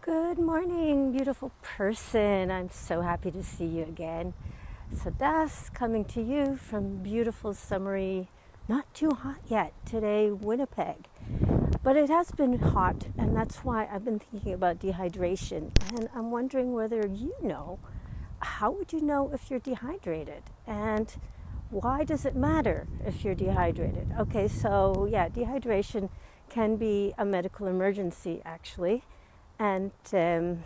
Good morning, beautiful person. I'm so happy to see you again. So that's coming to you from beautiful, summery, not too hot yet today, Winnipeg. But it has been hot, and that's why I've been thinking about dehydration. And I'm wondering whether you know, how would you know if you're dehydrated? And why does it matter if you're dehydrated? Okay, so yeah, dehydration can be a medical emergency actually. And I'm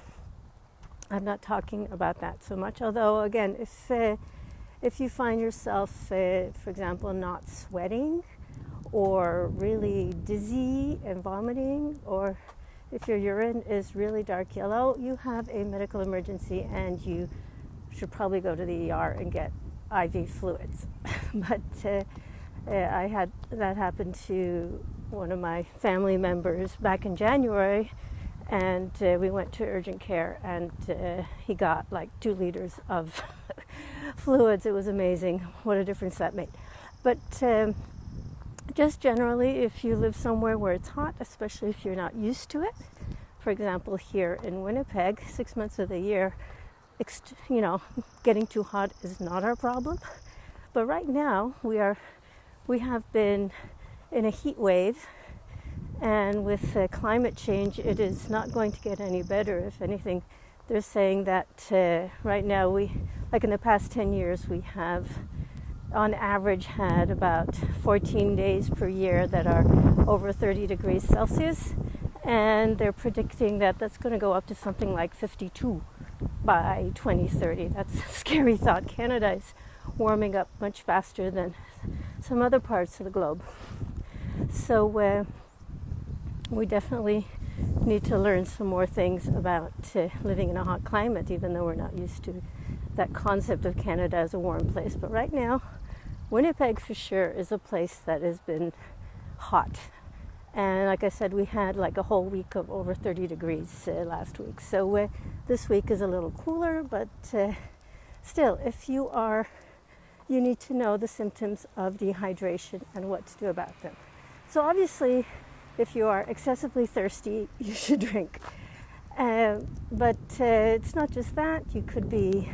not talking about that so much. Although, again, if you find yourself, for example, not sweating, or really dizzy and vomiting, or if your urine is really dark yellow, you have a medical emergency, and you should probably go to the ER and get IV fluids. But I had that happen to one of my family members back in January. And we went to urgent care, and he got like 2 liters of fluids. It was amazing what a difference that made. But just generally, if you live somewhere where it's hot, especially if you're not used to it, for example, here in Winnipeg, 6 months of the year, getting too hot is not our problem. But right now, we have been in a heat wave. And with climate change, it is not going to get any better. If anything, they're saying that right now, like in the past 10 years, we have on average had about 14 days per year that are over 30 degrees Celsius. And they're predicting that that's going to go up to something like 52 by 2030. That's a scary thought. Canada is warming up much faster than some other parts of the globe. So we definitely need to learn some more things about living in a hot climate, even though we're not used to that concept of Canada as a warm place. But right now, Winnipeg for sure is a place that has been hot. And like I said, we had like a whole week of over 30 degrees last week. So this week is a little cooler, but still, you need to know the symptoms of dehydration and what to do about them. So obviously, if you are excessively thirsty, you should drink. But it's not just that. You could be,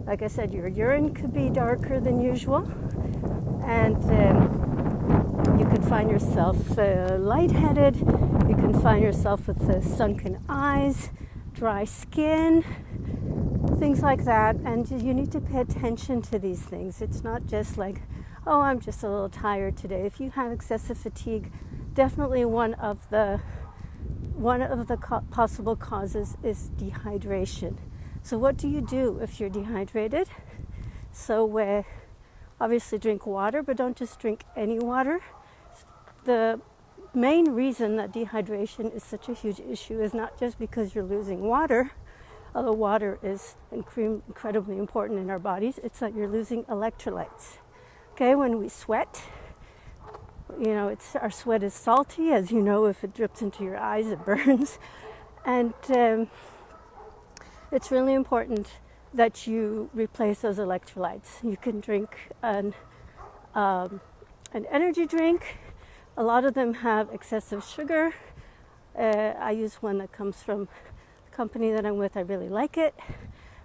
like I said, your urine could be darker than usual. And you could find yourself lightheaded. You can find yourself with sunken eyes, dry skin, things like that. And you need to pay attention to these things. It's not just like, oh, I'm just a little tired today. If you have excessive fatigue, definitely one of the possible causes is dehydration. So what do you do if you're dehydrated? So obviously drink water, but don't just drink any water. The main reason that dehydration is such a huge issue is not just because you're losing water, although water is incredibly important in our bodies. It's that you're losing electrolytes. Okay, when we sweat, our sweat is salty. As you know, if it drips into your eyes, it burns. And it's really important that you replace those electrolytes. You can drink an energy drink. A lot of them have excessive sugar. I use one that comes from the company that I'm with. I really like it.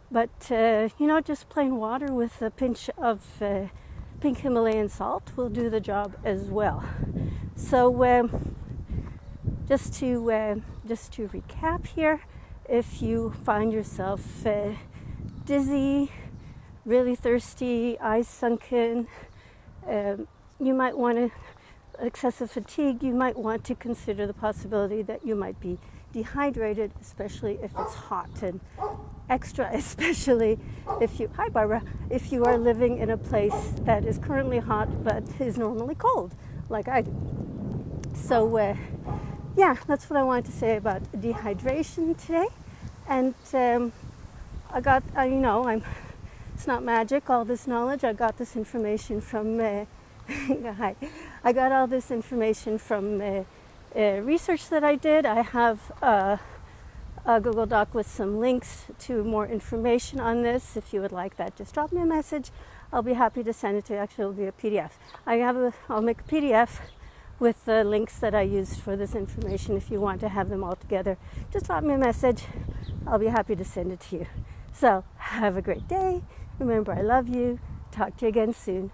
But, just plain water with a pinch of pink Himalayan salt will do the job as well. So just to recap here, if you find yourself dizzy, really thirsty, eyes sunken, you might want to excessive fatigue, you might want to consider the possibility that you might be dehydrated, especially if it's hot, and extra especially if you are living in a place that is currently hot but is normally cold, like I do. So that's what I wanted to say about dehydration today. And it's not magic, all this knowledge. I got this information from I got all this information from research that I did. I have a Google Doc with some links to more information on this. If you would like that, just drop me a message. I'll be happy to send it to you. Actually, it'll be a PDF. I'll make a PDF with the links that I used for this information. If you want to have them all together, just drop me a message. I'll be happy to send it to you. So have a great day. Remember, I love you. Talk to you again soon.